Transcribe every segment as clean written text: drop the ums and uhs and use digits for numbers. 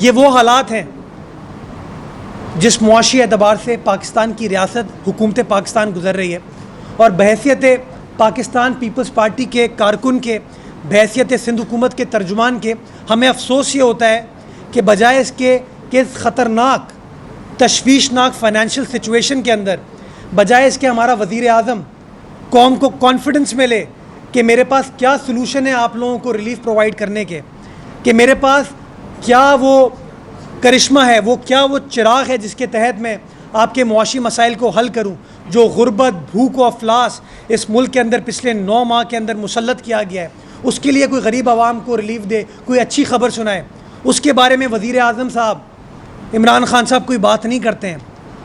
ये वो हालात हैं जिस मुआशी एतबार से पाकिस्तान की रियासत हुकूमत पाकिस्तान गुजर रही है, और बहैसियत पाकिस्तान पीपल्स पार्टी के कारकुन के, बहैसियत सिंध हुकूमत के तर्जुमान के, हमें अफसोस ये होता है कि बजाय इसके कि इस ख़तरनाक तशवीशनाक फ़ाइनेंशियल सिचुएशन के अंदर, बजाय इसके हमारा वज़ीर आज़म कौम को कॉन्फिडेंस मिले कि मेरे पास क्या सलूशन है आप लोगों को रिलीफ़ प्रोवाइड करने के, कि मेरे पास क्या वो करिश्मा है, वो क्या वो चिराग है जिसके तहत मैं आपके मुआशी मसाइल को हल करूं, जो गुर्बत, भूख व अफलास इस मुल्क के अंदर पिछले 9 माह के अंदर मुसल्लत किया गया है, उसके लिए कोई गरीब आवाम को रिलीफ दे, कोई अच्छी खबर सुनाए। उसके बारे में वज़ीर आज़म साहब इमरान खान साहब कोई बात नहीं करते हैं,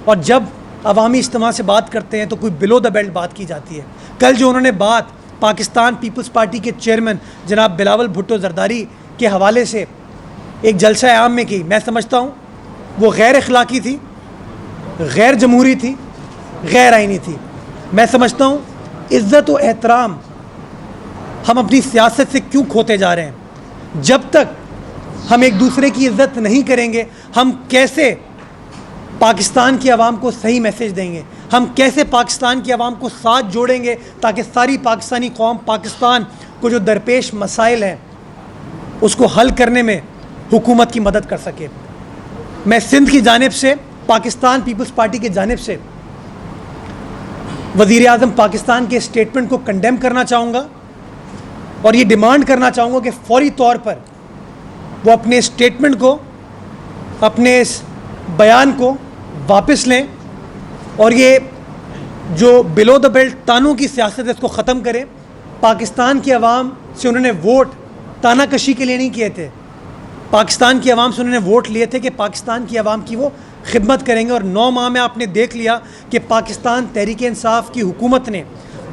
और जब अवामी इज्तिमा से बात करते हैं तो कोई बिलो द बेल्ट बात की जाती है। कल जो उन्होंने बात पाकिस्तान पीपल्स पार्टी के चेयरमैन जनाब बिलावल भुट्टो जरदारी के हवाले से एक जलसा आम में की, मैं समझता हूँ वो गैर अखलाकी थी, गैर जमहूरी थी, गैर आइनी थी। मैं समझता हूँ इज़्ज़त व एहतराम हम अपनी सियासत से क्यों खोते जा रहे हैं। जब तक हम एक दूसरे की इज़्ज़त नहीं करेंगे, हम कैसे पाकिस्तान की आवाम को सही मैसेज देंगे, हम कैसे पाकिस्तान की आवाम को साथ जोड़ेंगे ताकि सारी पाकिस्तानी कौम पाकिस्तान को जो दरपेश मसाइल हैं उसको हल करने में हुकूमत की मदद कर सके। मैं सिंध की जानिब से, पाकिस्तान पीपल्स पार्टी की जानिब से वज़ीर आज़म पाकिस्तान के स्टेटमेंट को कंडेम करना चाहूँगा और ये डिमांड करना चाहूँगा कि फ़ौरी तौर पर वो अपने स्टेटमेंट को, अपने इस बयान को वापस लें और ये जो बिलो द बेल्ट तानों की सियासत है इसको ख़त्म करें। पाकिस्तान की आवाम से उन्होंने वोट तानाकशी के लिए नहीं किए थे, पाकिस्तान की आवाम से उन्होंने वोट लिए थे कि पाकिस्तान की आवाम की वो खिदमत करेंगे। और 9 माह में आपने देख लिया कि पाकिस्तान तहरीक इंसाफ की हुकूमत ने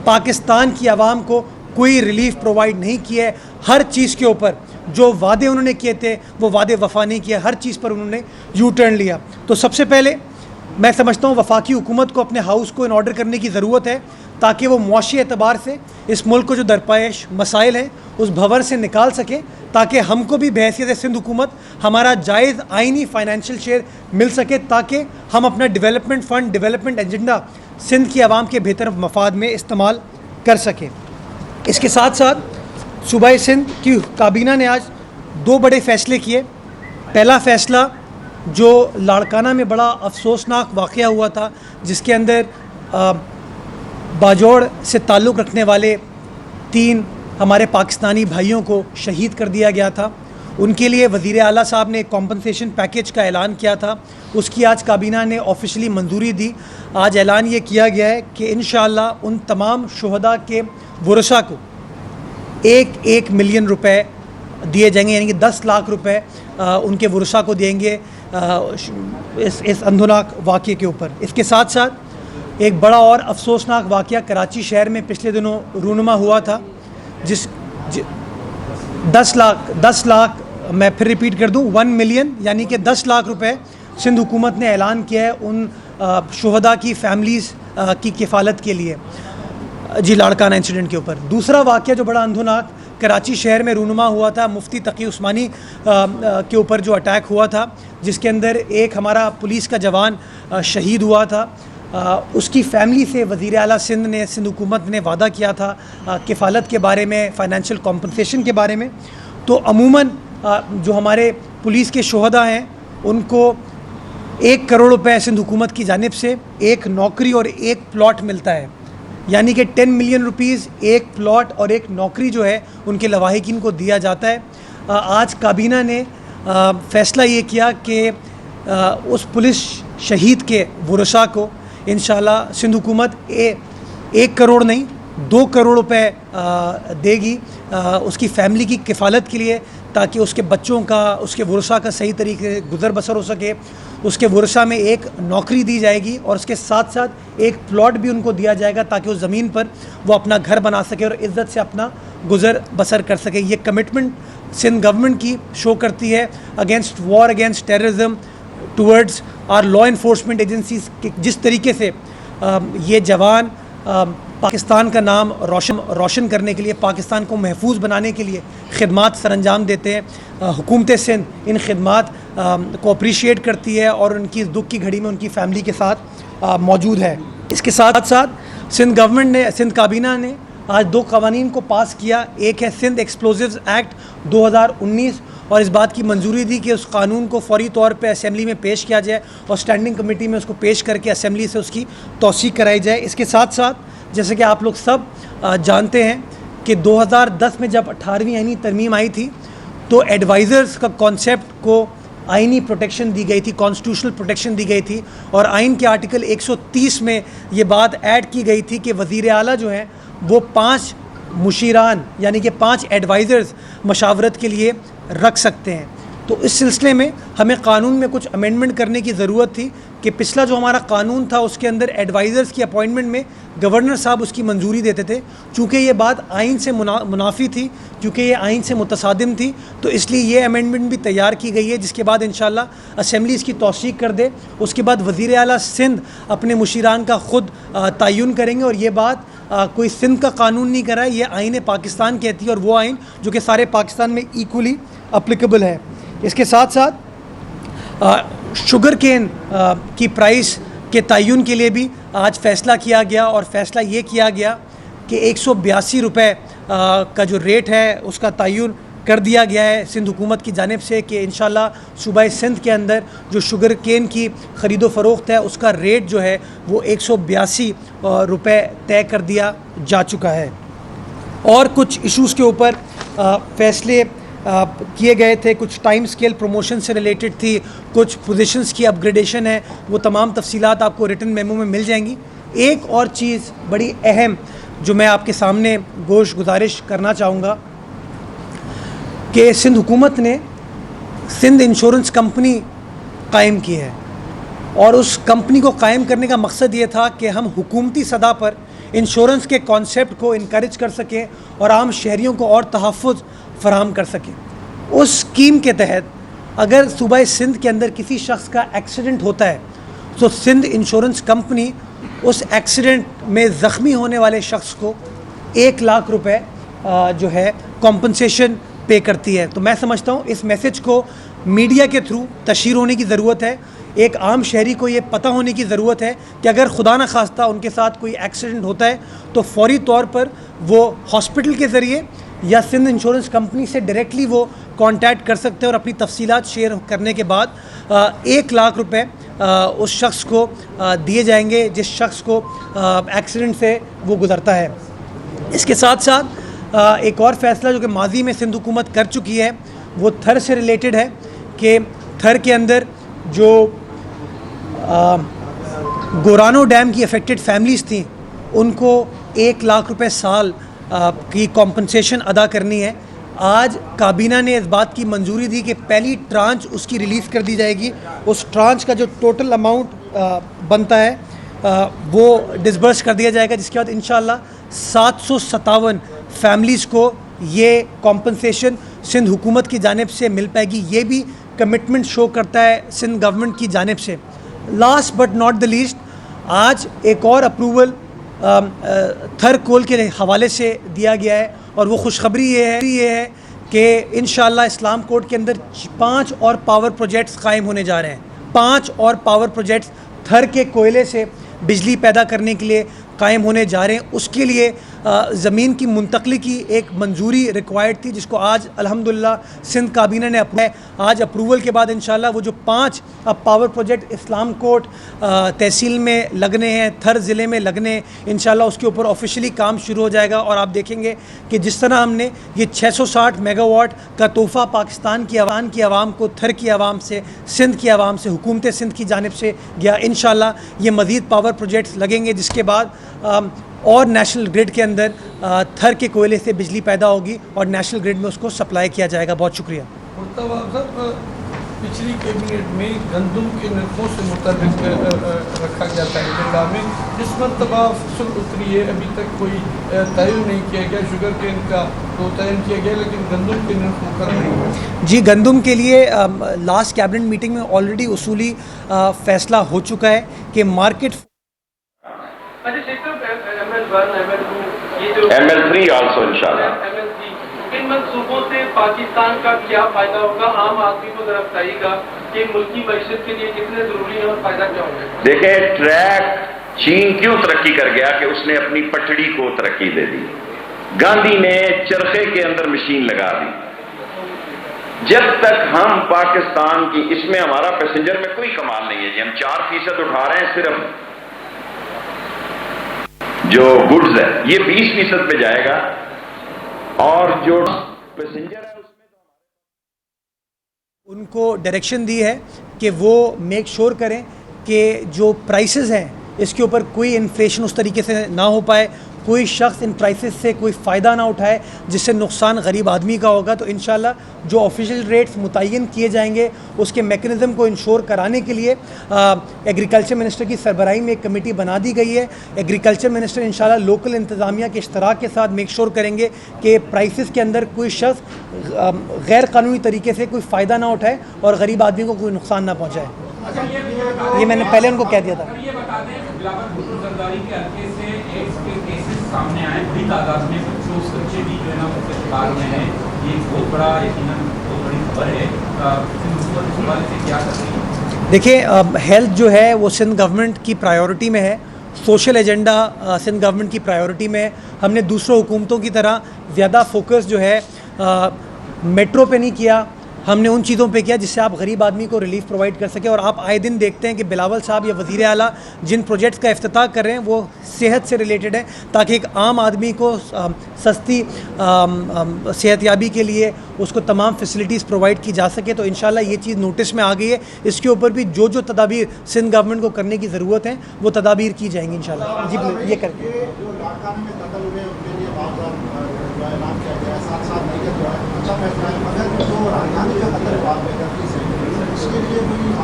पाकिस्तान की आवाम को कोई रिलीफ प्रोवाइड नहीं किया है। हर चीज़ के ऊपर जो वादे उन्होंने किए थे वो वादे वफा नहीं किया, हर चीज़ पर उन्होंने यू टर्न लिया। तो सबसे पहले मैं समझता हूँ वफाकी हुकूमत को अपने हाउस को इन ऑर्डर करने की ज़रूरत है ताकि वो मुआशी एतबार से इस मुल्क को जो दरपेश मसाइल हैं उस भंवर से निकाल सके, ताकि हमको भी बहैसियत सिंध हुकूमत हमारा जायज़ आइनी फ़ाइनेंशियल शेयर मिल सके, ताकि हम अपना development fund, development agenda Sindh की आवाम के बेहतर मफाद में इस्तेमाल कर सकें। इसके साथ साथ सूबाई सिंध की काबीना ने आज 2 बड़े फ़ैसले किए। पहला फ़ैसला जो लाड़काना में बड़ा अफसोसनाक वाक़या हुआ था, जिसके अंदर बाजौड़ से ताल्लुक़ रखने वाले 3 हमारे पाकिस्तानी भाइयों को शहीद कर दिया गया था, उनके लिए वज़ीर आला साहब ने एक कॉम्पनसेशन पैकेज का ऐलान किया था। उसकी आज काबीना ने ऑफिशियली मंजूरी दी। आज ऐलान ये किया गया है कि इंशाअल्लाह उन तमाम शुहदा के वरसा को 1 मिलियन रुपए दिए जाएंगे, यानी कि 10 लाख रुपए उनके वरसा को देंगे इस अंधुनाक वाक़े के ऊपर। इसके साथ साथ एक बड़ा और अफसोसनाक वाक़या कराची शहर में पिछले दिनों रूनुमा हुआ था, 10 लाख मैं फिर रिपीट कर दूं, 1 मिलियन यानी कि 10 लाख रुपए सिंध हुकूमत ने ऐलान किया है उन शुहदा की फैमिलीज़ की किफ़ालत के लिए जी लाड़काना इंसिडेंट के ऊपर। दूसरा वाक़या जो बड़ा अंधुनाक कराची शहर में रूनुमा हुआ था, मुफ्ती तकी उस्मानी के ऊपर जो अटैक हुआ था, जिसके अंदर एक हमारा पुलिस का जवान शहीद हुआ था। उसकी फ़ैमिली से वज़ीर आला सिंध ने, सिंध हुकूमत ने वादा किया था किफ़ालत के बारे में, फ़ाइनेंशियल कॉम्पनसेशन के बारे में। तो अमूमन जो हमारे पुलिस के शुहदा हैं उनको 1 करोड़ रुपए सिंध हुकूमत की जानिब से 1 नौकरी और 1 प्लॉट मिलता है, यानी कि 10 मिलियन रुपीज़ 1 प्लॉट और 1 नौकरी जो है उनके लवाहिकीन को दिया जाता है। आज काबीना ने फ़ैसला ये किया कि उस पुलिस शहीद के वरसा को इंशाअल्लाह सिंध हुकूमत 1 करोड़ नहीं 2 करोड़ रुपए देगी उसकी फ़ैमिली की किफ़ालत के लिए, ताकि उसके बच्चों का, उसके वरसा का सही तरीके से गुज़र बसर हो सके। उसके वरसा में 1 नौकरी दी जाएगी और उसके साथ साथ 1 प्लॉट भी उनको दिया जाएगा ताकि उस ज़मीन पर वो अपना घर बना सके और इज़्ज़त से अपना गुज़र बसर कर सके। ये कमिटमेंट सिंध गवर्नमेंट की शो करती है against war, against terrorism, towards our law enforcement agencies. जिस तरीके से ये जवान पाकिस्तान का नाम रोशन करने के लिए, पाकिस्तान को महफूज बनाने के लिए खिदमात सरअंजाम देते हैं, हुकूमत सिंध इन खिदमात को अप्रिशिएट करती है और उनकी दुख की घड़ी में उनकी फैमिली के साथ मौजूद है। इसके साथ साथ सिंध गवर्नमेंट ने, सिंध काबीना ने आज 2 कवानीन को पास किया। एक है सिंध एक्सप्लोजिव्स एक्ट 2019 और इस बात की मंजूरी दी कि उस कानून को फौरी तौर पे असेंबली में पेश किया जाए और स्टैंडिंग कमेटी में उसको पेश करके असेंबली से उसकी तौसीक कराई जाए। इसके साथ साथ जैसे कि आप लोग सब जानते हैं कि 2010 में जब 18वीं आईनी तरमीम आई थी तो एडवाइज़र्स का कॉन्सेप्ट को आइनी प्रोटेक्शन दी गई थी, कॉन्स्टिट्यूशनल प्रोटेक्शन दी गई थी और आइन के आर्टिकल 130 में ये बात ऐड की गई थी कि वज़ीर आला जो हैं वो 5 मुशीरान यानी कि 5 एडवाइज़र्स मशावरत के लिए रख सकते हैं। तो इस सिलसिले में हमें कानून में कुछ अमेंडमेंट करने की ज़रूरत थी कि पिछला जो हमारा कानून था उसके अंदर एडवाइज़र्स की अपॉइंटमेंट में गवर्नर साहब उसकी मंजूरी देते थे। चूँकि ये बात आइन से मुनाफी थी, क्योंकि ये आइन से मुतसादिम थी, तो इसलिए ये अमेंडमेंट भी तैयार की गई है जिसके बाद इंशाल्लाह असेंबली इसकी तौसीक कर दे। उसके बाद वज़ीर आला सिंध अपने मुशीरान का ख़ुद तयन करेंगे और ये बात कोई सिंध का कानून नहीं कर रहा है, ये आइन पाकिस्तान कहती है और वो आइन जो कि सारे पाकिस्तान में इक्वली अप्लीकेबल है। इसके साथ साथ शुगर केन की प्राइस के तयन के लिए भी आज फ़ैसला किया गया और फ़ैसला ये किया गया कि 182 रुपये का जो रेट है उसका तयन कर दिया गया है सिंध हुकूमत की जानिब से कि इंशाल्लाह सूबाए सिंध के अंदर जो शुगर केन की ख़रीदो फ़रोख्त है उसका रेट जो है वो 182 रुपये तय कर दिया जा चुका है। और कुछ इश्यूज़ के ऊपर फ़ैसले किए गए थे, कुछ टाइम स्केल प्रमोशन से रिलेटेड थी, कुछ पोजीशंस की अपग्रेडेशन है, वो तमाम तफसीलात आपको रिटन मेमो में मिल जाएंगी। एक और चीज़ बड़ी अहम जो मैं आपके सामने गुजारिश करना चाहूँगा कि सिंध हुकूमत ने सिंध इंश्योरेंस कंपनी कायम की है और उस कंपनी को कायम करने का मकसद ये था कि हम हुकूमती सतह पर इंश्योरेंस के कॉन्सेप्ट को इनकरेज कर सकें और आम शहरियों को और तहफ़्फ़ुज़ फराहम कर सकें। उस स्कीम के तहत अगर सूबाए सिंध के अंदर किसी शख्स का एक्सीडेंट होता है तो सिंध इंश्योरेंस कंपनी उस एक्सीडेंट में ज़ख्मी होने वाले शख्स को 1 लाख रुपए जो है कॉम्पनसेशन पे करती है। तो मैं समझता हूँ इस मैसेज को मीडिया के थ्रू तशहीर होने की ज़रूरत है। एक आम शहरी को ये पता होने की ज़रूरत है कि अगर खुदा न खास्ता उनके साथ कोई एक्सीडेंट होता है तो फौरी तौर पर वो हॉस्पिटल के ज़रिए या सिंध इंश्योरेंस कंपनी से डायरेक्टली वो कांटेक्ट कर सकते हैं और अपनी तफसीलात शेयर करने के बाद 1 लाख रुपए उस शख्स को दिए जाएंगे जिस शख्स को एक्सीडेंट से वो गुज़रता है। इसके साथ साथ एक और फ़ैसला जो कि माजी में सिंध हुकूमत कर चुकी है वो थर से रिलेटेड है कि थर के अंदर जो गोरानो डैम की अफेक्टेड फैमिलीज़ थी उनको 1 लाख रुपए साल की कॉम्पनसेशन अदा करनी है। आज काबीना ने इस बात की मंजूरी दी कि पहली ट्रांच उसकी रिलीज़ कर दी जाएगी। उस ट्रांच का जो टोटल अमाउंट बनता है वो डिसबर्स कर दिया जाएगा, जिसके बाद इंशाल्लाह 757 फैमिलीज़ को ये कॉम्पनसेशन सिंध हुकूमत की जानिब से मिल पाएगी। ये भी कमिटमेंट शो करता है सिंध गवर्नमेंट की जानिब से। Last but not the least, आज एक और अप्रूवल थर कोल के हवाले से दिया गया है और वो खुशखबरी ये है कि इंशाल्लाह इस्लाम कोर्ट के अंदर 5 और पावर प्रोजेक्ट्स कायम होने जा रहे हैं। 5 और पावर प्रोजेक्ट्स थर के कोयले से बिजली पैदा करने के लिए कायम होने जा रहे हैं। उसके लिए ज़मीन की मुंतकली की एक मंजूरी रिक्वायर्ड थी जिसको आज अल्हम्दुलिल्लाह सिंध काबीना ने आज अप्रूवल के बाद इंशाल्लाह वो जो 5 पावर प्रोजेक्ट इस्लाम कोर्ट तहसील में लगने हैं, थर ज़िले में लगने हैं, इंशाल्लाह उसके ऊपर ऑफिशियली काम शुरू हो जाएगा। और आप देखेंगे कि जिस तरह हमने ये 660 मेगावाट का तोहफ़ा पाकिस्तान की आवाम को, थर की आवाम से, सिंध की आवाम से, हुकूमत सिंध की जानिब से गया, इंशाल्लाह ये मज़ीद पावर प्रोजेक्ट्स लगेंगे जिसके बाद और नेशनल ग्रिड के अंदर थर के कोयले से बिजली पैदा होगी और नेशनल ग्रिड में उसको सप्लाई किया जाएगा। बहुत शुक्रिया। पिछली कैबिनेट में गंदम के नरखों से मुताबिक रखा गया था एजेंडा में, जिस मरतबा फसल उतरी है अभी तक कोई तयन नहीं किया गया। शुगर केन का तो तयन किया गया लेकिन गंदम के नर्ख मुकर नहीं हुए। जी, गंदम के लिए लास्ट कैबिनेट मीटिंग में ऑलरेडी उसूली फ़ैसला हो चुका है कि मार्केट ML3 also इंशाल्लाह। इन मनसूबों से पाकिस्तान का क्या फायदा होगा, आम आदमी को जरा बताइएगा। कि मुल्की मईशत के लिए कितने जरूरी है और फायदा क्या होगा? देखें, ट्रैक चीन क्यों तरक्की कर गया कि उसने अपनी पटड़ी को तरक्की दे दी। गांधी ने चरखे के अंदर मशीन लगा दी। जब तक हम पाकिस्तान की, इसमें हमारा पैसेंजर में कोई कमाल नहीं है जी, हम 4% उठा रहे हैं, सिर्फ जो गुड्स है ये 20% पे जाएगा और जो पैसेंजर है उसमें उनको डायरेक्शन दी है कि वो मेक श्योर करें कि जो प्राइसेस हैं इसके ऊपर कोई इन्फ्लेशन उस तरीके से ना हो पाए, कोई शख्स इन प्राइसेस से कोई फ़ायदा ना उठाए जिससे नुकसान गरीब आदमी का होगा। तो इंशाल्लाह जो ऑफिशियल रेट्स मुतय्यन किए जाएंगे उसके मेकनिज़म को इंश्योर कराने के लिए एग्रीकल्चर मिनिस्टर की सरबराही में एक कमेटी बना दी गई है। एग्रीकल्चर मिनिस्टर इंशाल्लाह लोकल इंतज़ामिया के इश्तराक के साथ मेक श्योर करेंगे कि प्राइसेस के अंदर कोई शख्स गैर कानूनी तरीके से कोई फ़ायदा ना उठाए और गरीब आदमी को कोई नुकसान ना पहुँचाए। ये मैंने पहले उनको कह दिया था। ये बता दें, बिलावल भुट्टो जरदारी के हल्के से एड्स के केसेस सामने आए, बड़ी तादाद में बच्चे भी जो है ना उसके शिकार हुए हैं। ये एक बहुत बड़ा, यकीनन बहुत बड़ी खबर है। इस हवाले से क्या कर रही है? देखिए, हेल्थ जो है वो सिंध गवर्नमेंट की प्रायोरिटी में है। सोशल एजेंडा सिंध गवर्नमेंट की प्रायोरिटी में है। हमने दूसरों हुकूमतों की तरह ज़्यादा फोकस जो है मेट्रो पे नहीं किया, हमने उन चीज़ों पे किया जिससे आप गरीब आदमी को रिलीफ प्रोवाइड कर सके। और आप आए दिन देखते हैं कि बिलावल साहब या वज़ीर आला जिन प्रोजेक्ट्स का इफ्तिताह कर रहे हैं वो सेहत से रिलेटेड है, ताकि एक आम आदमी को सस्ती सेहतयाबी के लिए उसको तमाम फैसिलिटीज़ प्रोवाइड की जा सके। तो इंशाल्लाह ये चीज़ नोटिस में आ गई है। इसके ऊपर भी जो जो तदाबीर सिंध गवर्नमेंट को करने की ज़रूरत है वो तदाबीर की जाएंगी इंशाल्लाह। जी ये करके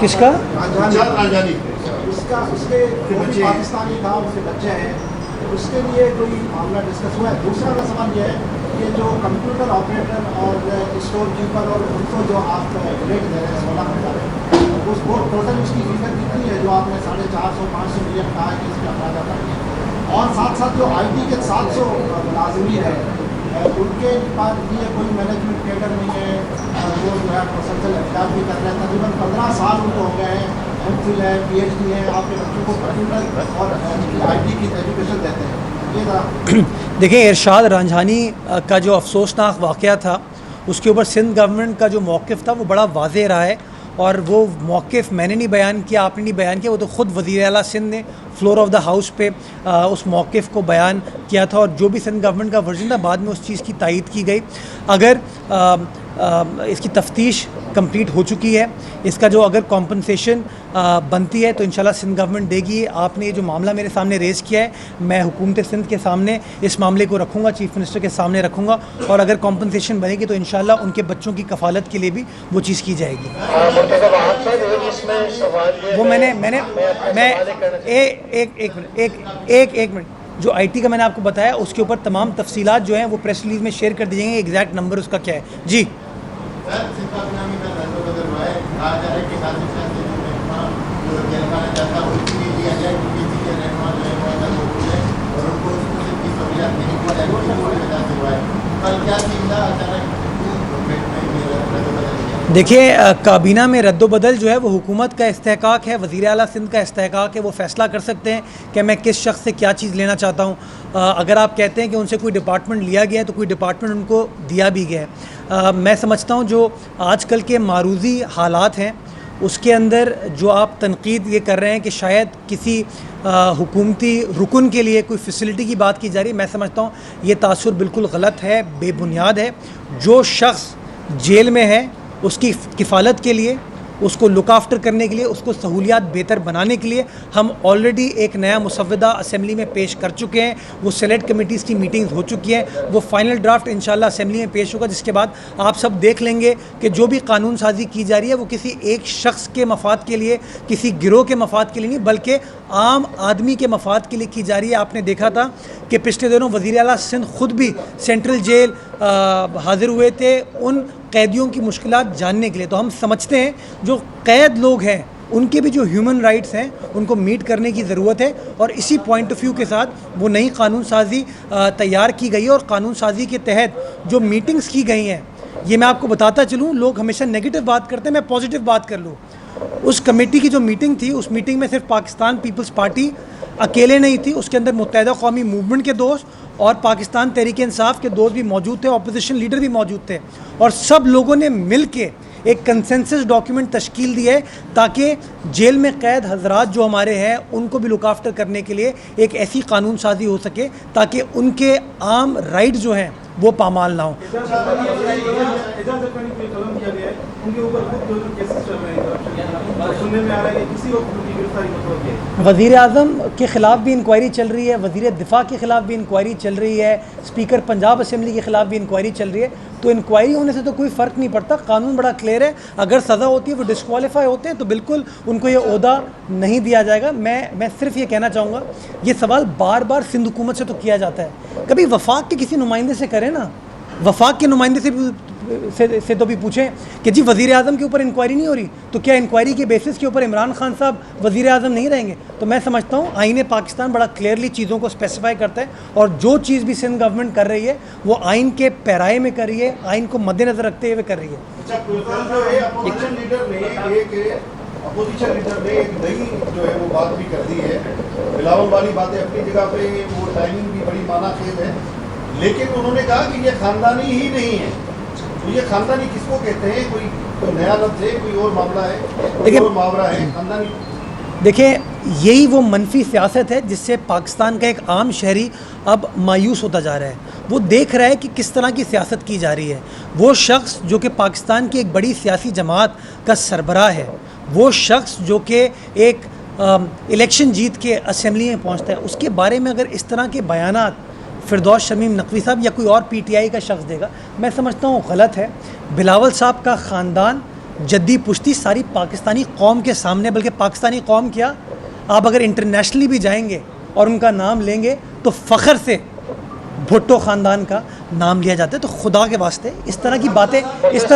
किसका राजधानी उसके पाकिस्तानी था, उसके बच्चे हैं, उसके लिए कोई मामला डिस्कस हुआ है? दूसरा का सवाल यह है कि जो कंप्यूटर ऑपरेटर और स्टोर कीपर और उनको जो आप रेट दे रहे हैं 16 घंटा, उसको टोटल उसकी फीसद कितनी है जो आपने 450-500 मिलियन कहा है कि इसमें अखराजा करेंगे? और साथ साथ जो IT के 700 मुलाजमीन है उनके पास लिए कोई मैनेजमेंट कैडर नहीं है, वो जो है मुसलसल एहतियात भी कर रहे हैं। तकरीबन 15 साल उनको हो गए हैं, MPhil है, PhD है, आपके बच्चों को कंप्यूटर और IT की एजुकेशन देते हैं। ये ज़रा देखिए, इरशाद रांझानी का जो अफसोसनाक वाक़या था उसके ऊपर सिंध गवर्नमेंट का जो मौक़िफ़ था वो बड़ा वाज़ेह रहा है। और वो मौक़िफ़ मैंने नहीं बयान किया, आपने नहीं बयान किया, वो तो ख़ुद वज़ीर आला सिंध ने फ्लोर ऑफ द हाउस पे उस मौक़िफ़ को बयान किया था। और जो भी सिंध गवर्नमेंट का वर्जन था बाद में उस चीज़ की तायीद की गई। अगर इसकी तफ्तीश कंप्लीट हो चुकी है, इसका जो अगर कॉम्पनसेशन बनती है तो इंशाल्लाह सिंध गवर्नमेंट देगी। आपने ये जो मामला मेरे सामने रेज़ किया है, मैं हुकूमत सिंध के सामने इस मामले को रखूँगा, चीफ़ मिनिस्टर के सामने रखूँगा, और अगर कॉम्पनसेशन बनेगी तो इंशाल्लाह उनके बच्चों की कफ़ालत के लिए भी वो चीज़ की जाएगी। वो एक मिनट जो IT का मैंने आपको बताया उसके ऊपर तमाम तफसीलात जो हैं वो प्रेस रिलीज में शेयर कर दी जाएंगे। एग्जैक्ट नंबर उसका क्या है जी। देखिए, काबीना में रद्दोबदल जो है वो हुकूमत का इस्तेहकाक है, वज़ीर आला सिंध का इस्तेहकाक है। वो फ़ैसला कर सकते हैं कि मैं किस शख्स से क्या चीज़ लेना चाहता हूँ। अगर आप कहते हैं कि उनसे कोई डिपार्टमेंट लिया गया है तो कोई डिपार्टमेंट उनको दिया भी गया है। मैं समझता हूँ जो आजकल के मारूज़ी हालात हैं उसके अंदर जो आप तनकीद ये कर रहे हैं कि शायद किसी हुकूमती रुकन के लिए कोई फैसिलिटी की बात की जा रही है, मैं समझता हूँ ये तासुर बिल्कुल गलत है, बेबुनियाद है। जो शख्स जेल में है उसकी किफ़ालत के लिए, उसको लुक आफ्टर करने के लिए, उसको सहूलियात बेहतर बनाने के लिए हम ऑलरेडी एक नया मुसव्वदा असेंबली में पेश कर चुके हैं। वो सेलेक्ट कमिटीज़ की मीटिंग्स हो चुकी हैं। वो फाइनल ड्राफ्ट इंशाल्लाह असेंबली में पेश होगा, जिसके बाद आप सब देख लेंगे कि जो भी कानून साजी की जा रही है वो किसी एक शख्स के मफाद के लिए, किसी गिरोह के मफाद के लिए नहीं, बल्कि आम आदमी के मफाद के लिए की जा रही है। आपने देखा था कि पिछले दिनों वज़ीर आला सिंध ख़ुद भी सेंट्रल जेल हाज़िर हुए थे उन कैदियों की मुश्किलात जानने के लिए। तो हम समझते हैं जो कैद लोग हैं उनके भी जो ह्यूमन राइट्स हैं उनको मीट करने की ज़रूरत है, और इसी पॉइंट ऑफ व्यू के साथ वो नई कानून साजी तैयार की गई है। और कानून साजी के तहत जो मीटिंग्स की गई हैं, ये मैं आपको बताता चलूँ, लोग हमेशा नेगेटिव बात करते हैं, मैं पॉजिटिव बात कर लूँ। उस कमेटी की जो मीटिंग थी, उस मीटिंग में सिर्फ पाकिस्तान पीपल्स पार्टी अकेले नहीं थी, उसके अंदर मुत्तहिदा कौमी मूवमेंट के दोस्त और पाकिस्तान तहरीक इंसाफ के दोस्त भी मौजूद थे, अपोजिशन लीडर भी मौजूद थे, और सब लोगों ने मिल के एक कंसेंसस डॉक्यूमेंट तश्कील दी है ताकि जेल में कैद हजरात जो हमारे हैं उनको भी लुक आफ्टर करने के लिए एक ऐसी कानून साजी हो सके ताकि उनके आम राइट जो हैं वो पामाल ना हो। वज़ीर आज़म के ख़िलाफ़ भी इंक्वायरी चल रही है, वज़ीर दिफ़ा के ख़िलाफ़ भी इंक्वायरी चल रही है, स्पीकर पंजाब असम्बली के ख़िलाफ़ भी इंक्वायरी चल रही है। तो इंक्वायरी होने से तो कोई फ़र्क नहीं पड़ता, कानून बड़ा क्लियर है। अगर सज़ा होती है वो डिस्क्वालीफाई होते हैं तो बिल्कुल उनको ये ओहदा नहीं दिया जाएगा। मैं सिर्फ ये कहना चाहूँगा, ये सवाल बार बार सिंध हुकूमत से तो किया जाता है, कभी वफाक के किसी नुमाइंदे से करें ना, वफाक के नुमाइंदे से तो भी पूछें कि जी वज़ीर आज़म के ऊपर इंक्वायरी नहीं हो रही, तो क्या इंक्वायरी के बेसिस के ऊपर इमरान खान साहब वज़ीर आज़म नहीं रहेंगे? तो मैं समझता हूँ आईन पाकिस्तान बड़ा क्लियरली चीज़ों को स्पेसिफाई करता है, और जो चीज़ भी सिंध गवर्नमेंट कर रही है वो आइन के पैराए में कर रही है, आइन को मद्देनज़र रखते हुए कर रही है। अपोजिशन लीडर ने एक नई जो है वो बात भी कर दी है, बिलावल वाली बातें अपनी जगह पे, वो टाइमिंग भी बड़ी मानाखेज है, लेकिन उन्होंने कहा कि ये खानदानी ही नहीं है। तो ये खानदानी किसको कहते हैं? कोई नया लफ्ज़ है, कोई और मामला है, कोई और मुहावरा है खानदानी? देखिए, यही वो मनफी सियासत है जिससे पाकिस्तान का एक आम शहरी अब मायूस होता जा रहा है। वो देख रहा है कि किस तरह की सियासत की जा रही है। वो शख्स जो कि पाकिस्तान की एक बड़ी सियासी जमात का सरबराह है, वो शख्स जो कि एक इलेक्शन जीत के असम्बली में पहुंचता है, उसके बारे में अगर इस तरह के बयानात फिरदौस शमीम नकवी साहब या कोई और पीटीआई का शख्स देगा, मैं समझता हूँ गलत है। बिलावल साहब का ख़ानदान जद्दी पुश्ती सारी पाकिस्तानी कौम के सामने, बल्कि पाकिस्तानी कौम क्या, आप अगर इंटरनेशनली भी जाएंगे और उनका नाम लेंगे तो फ़ख्र से भुट्टो ख़ानदान का नाम लिया जाता है। तो खुदा के वास्ते इस तरह की बातें इस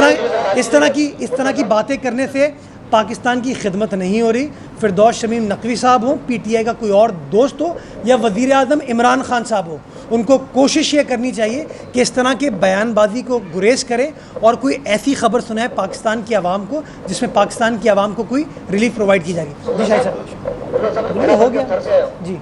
तरह की बातें करने से पाकिस्तान की खिदमत नहीं हो रही। फिरदौस शमीम नकवी साहब हो, पीटीआई का कोई और दोस्त हो, या वज़ीर आज़म इमरान खान साहब हो, उनको कोशिश ये करनी चाहिए कि इस तरह के बयानबाजी को गुरेज करें और कोई ऐसी खबर सुनाए पाकिस्तान की आवाम को जिसमें पाकिस्तान की आवाम को कोई रिलीफ प्रोवाइड की जाएगी। जी शाही साहब हो गया जी।